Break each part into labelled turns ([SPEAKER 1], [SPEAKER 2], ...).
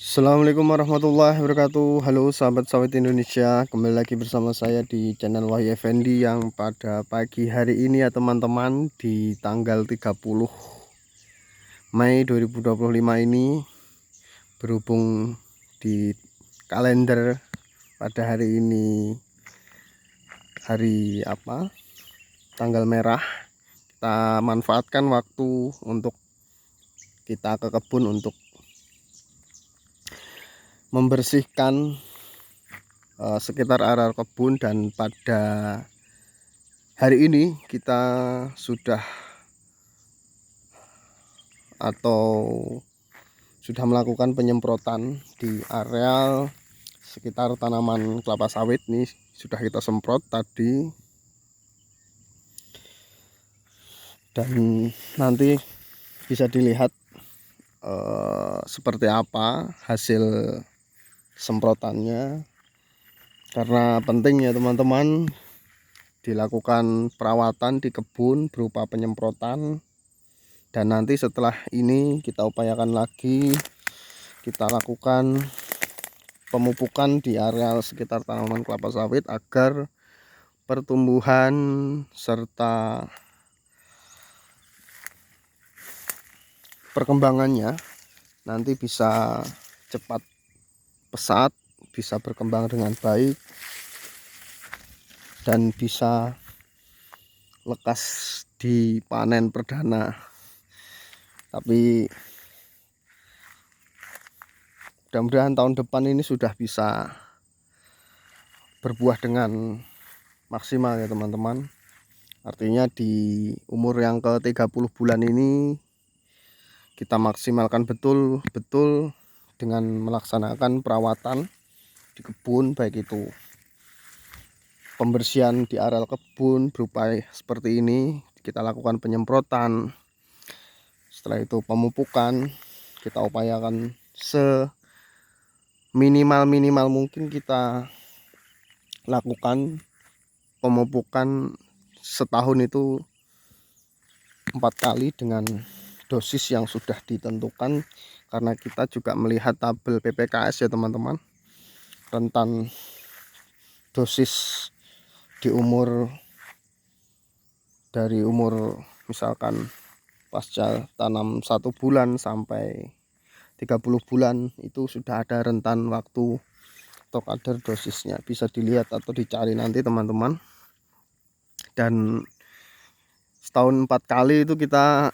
[SPEAKER 1] Assalamualaikum warahmatullahi wabarakatuh. Halo sahabat-sahabat Indonesia, kembali lagi bersama saya di channel Wahyu Effendi yang pada pagi hari ini ya teman-teman, di tanggal 30 Mei 2025 ini, berhubung di kalender pada hari ini hari apa? Tanggal merah. Kita manfaatkan waktu untuk kita ke kebun untuk membersihkan sekitar area kebun, dan pada hari ini kita sudah melakukan penyemprotan di areal sekitar tanaman kelapa sawit. Nih sudah kita semprot tadi, dan nanti bisa dilihat seperti apa hasil semprotannya, karena penting ya teman-teman dilakukan perawatan di kebun berupa penyemprotan. Dan nanti setelah ini kita upayakan lagi, kita lakukan pemupukan di areal sekitar tanaman kelapa sawit agar pertumbuhan serta perkembangannya nanti bisa cepat pesat, bisa berkembang dengan baik, dan bisa lekas dipanen perdana. Tapi mudah-mudahan tahun depan ini sudah bisa berbuah dengan maksimal ya teman-teman. Artinya di umur yang ke 30 bulan ini kita maksimalkan betul-betul dengan melaksanakan perawatan di kebun, baik itu pembersihan di areal kebun berupa seperti ini, kita lakukan penyemprotan. Setelah itu pemupukan, kita upayakan seminimal mungkin kita lakukan pemupukan setahun itu 4 kali dengan dosis yang sudah ditentukan, karena kita juga melihat tabel PPKS ya teman-teman. Rentan dosis dari umur misalkan pasca tanam 1 bulan sampai 30 bulan itu sudah ada rentan waktu atau kadar dosisnya, bisa dilihat atau dicari nanti teman-teman. Dan setahun 4 kali itu kita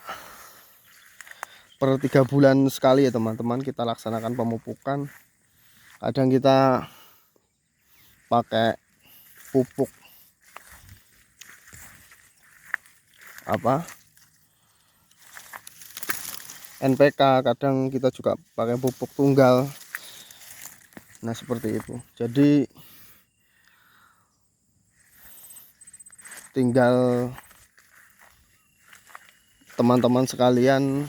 [SPEAKER 1] per 3 bulan sekali ya teman-teman kita laksanakan pemupukan. Kadang kita pakai pupuk NPK, kadang kita juga pakai pupuk tunggal. Nah seperti itu. Jadi tinggal teman-teman sekalian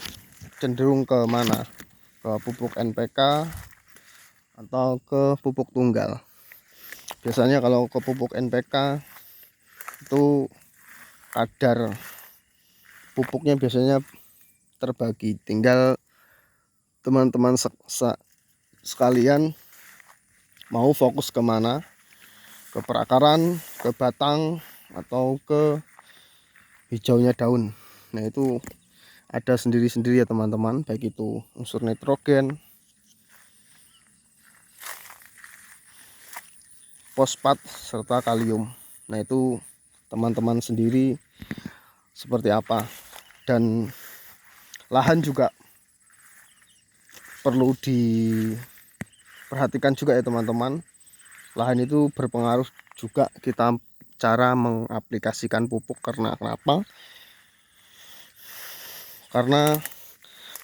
[SPEAKER 1] cenderung ke mana, ke pupuk NPK atau ke pupuk tunggal. Biasanya kalau ke pupuk NPK itu kadar pupuknya biasanya terbagi, tinggal teman-teman sekalian mau fokus kemana, ke perakaran, ke batang, atau ke hijaunya daun. Nah itu ada sendiri-sendiri ya teman-teman, baik itu unsur nitrogen, fosfat, serta kalium. Nah itu teman-teman sendiri seperti apa. Dan lahan juga perlu diperhatikan juga ya teman-teman. Lahan itu berpengaruh juga kita cara mengaplikasikan pupuk. Karena kenapa? Karena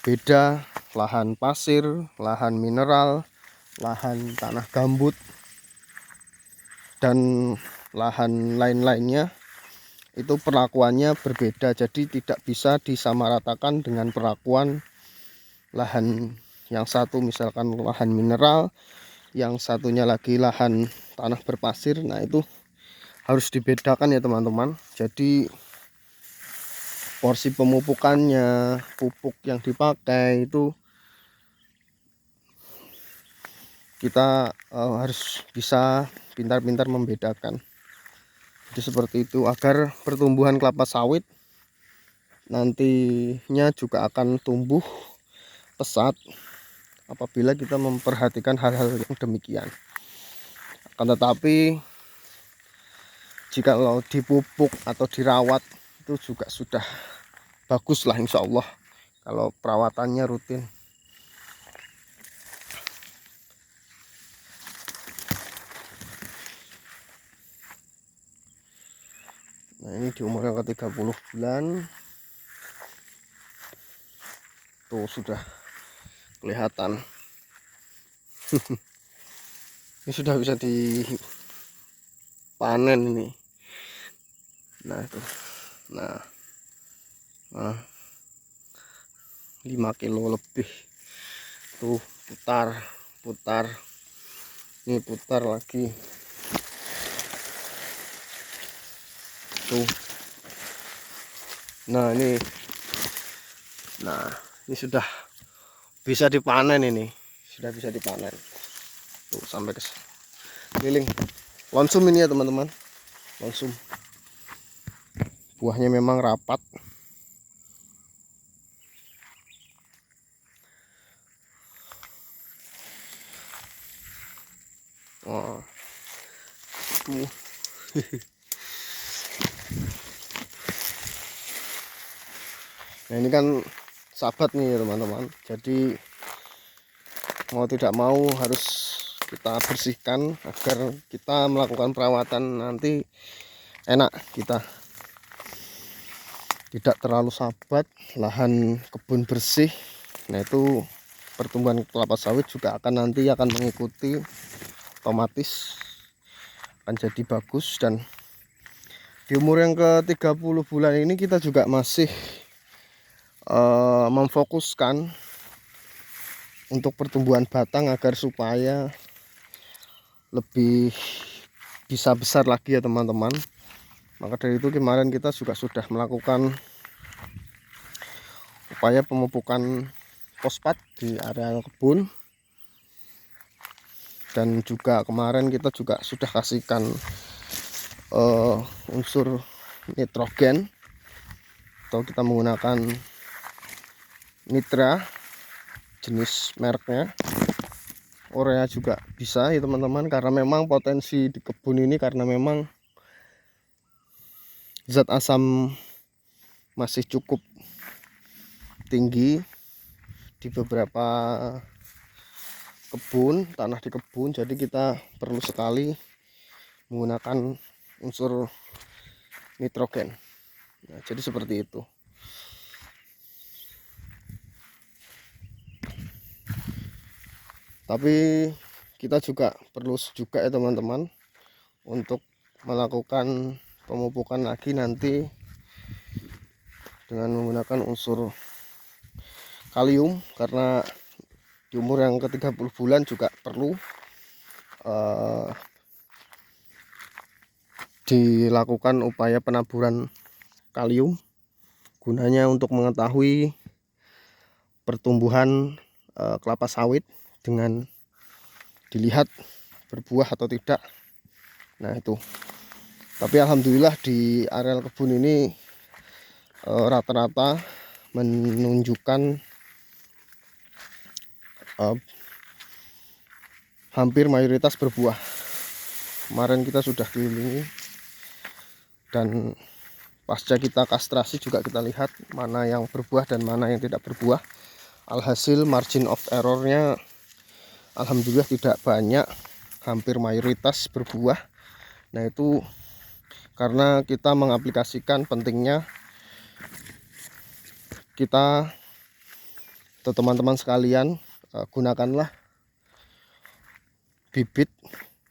[SPEAKER 1] beda lahan pasir, lahan mineral, lahan tanah gambut, dan lahan lain-lainnya itu perlakuannya berbeda. Jadi tidak bisa disamaratakan dengan perlakuan lahan yang satu, misalkan lahan mineral, yang satunya lagi lahan tanah berpasir. Nah itu harus dibedakan ya teman-teman. Jadi porsi pemupukannya, pupuk yang dipakai itu kita harus bisa pintar-pintar membedakan. Jadi seperti itu, agar pertumbuhan kelapa sawit nantinya juga akan tumbuh pesat apabila kita memperhatikan hal-hal yang demikian. Akan tetapi jika dipupuk atau dirawat itu juga sudah bagus lah, insya Allah, kalau perawatannya rutin. Nah, ini di umur yang ke-30 bulan tuh sudah kelihatan. Ini sudah bisa dipanen ini. Nah itu, nah 5 kilo lebih tuh, putar ini, putar lagi tuh. Nah ini sudah bisa dipanen, ini sudah bisa dipanen tuh sampai ke keliling. Lonsum ini ya teman-teman, lonsum, buahnya memang rapat. Oh. Nah ini kan sahabat nih teman-teman, jadi mau tidak mau harus kita bersihkan agar kita melakukan perawatan nanti enak, kita tidak terlalu sahabat, lahan kebun bersih. Nah itu pertumbuhan kelapa sawit juga akan mengikuti, otomatis akan jadi bagus. Dan di umur yang ke-30 bulan ini kita juga masih memfokuskan untuk pertumbuhan batang agar supaya lebih bisa besar lagi ya teman-teman. Maka dari itu kemarin kita juga sudah melakukan upaya pemupukan fosfat di area kebun, dan juga kemarin kita juga sudah kasihkan unsur nitrogen, atau kita menggunakan Nitra, jenis mereknya urea juga bisa ya teman-teman, karena memang potensi di kebun ini, karena memang zat asam masih cukup tinggi di beberapa kebun, tanah di kebun, jadi kita perlu sekali menggunakan unsur nitrogen. Nah, jadi seperti itu. Tapi kita juga perlu ya teman-teman untuk melakukan pemupukan lagi nanti dengan menggunakan unsur kalium, karena di umur yang ke-30 bulan juga perlu dilakukan upaya penaburan kalium, gunanya untuk mengetahui pertumbuhan kelapa sawit dengan dilihat berbuah atau tidak. Nah itu, tapi alhamdulillah di areal kebun ini rata-rata menunjukkan hampir mayoritas berbuah. Kemarin kita sudah kelilingi, dan pasca kita kastrasi juga kita lihat mana yang berbuah dan mana yang tidak berbuah. Alhasil margin of errornya alhamdulillah tidak banyak, hampir mayoritas berbuah. Nah itu karena kita mengaplikasikan pentingnya kita, teman-teman sekalian, gunakanlah bibit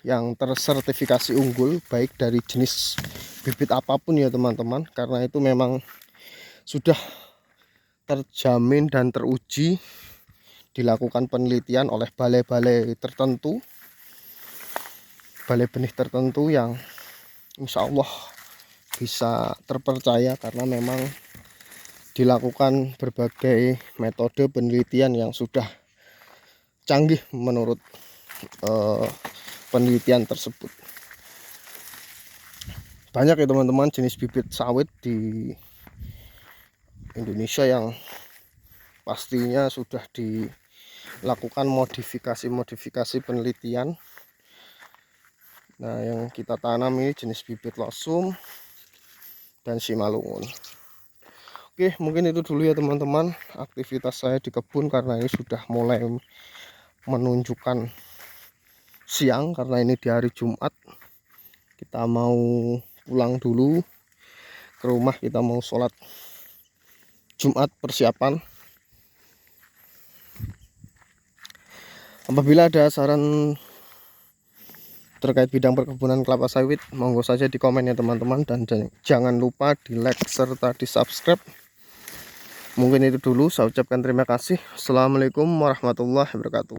[SPEAKER 1] yang tersertifikasi unggul, baik dari jenis bibit apapun ya teman-teman, karena itu memang sudah terjamin dan teruji, dilakukan penelitian oleh balai-balai tertentu, balai benih tertentu yang insya Allah bisa terpercaya, karena memang dilakukan berbagai metode penelitian yang sudah canggih menurut penelitian tersebut. Banyak ya teman-teman jenis bibit sawit di Indonesia yang pastinya sudah dilakukan modifikasi penelitian. Nah, yang kita tanam ini jenis bibit losum dan simalungun. Oke, mungkin itu dulu ya teman-teman aktivitas saya di kebun, karena ini sudah mulai menunjukkan siang karena ini di hari Jumat. Kita mau pulang dulu ke rumah, kita mau sholat Jumat persiapan. Apabila ada saran terkait bidang perkebunan kelapa sawit, monggo saja di komen ya teman-teman, dan jangan lupa di like serta di subscribe. Mungkin itu dulu, saya ucapkan terima kasih. Assalamualaikum warahmatullahi wabarakatuh.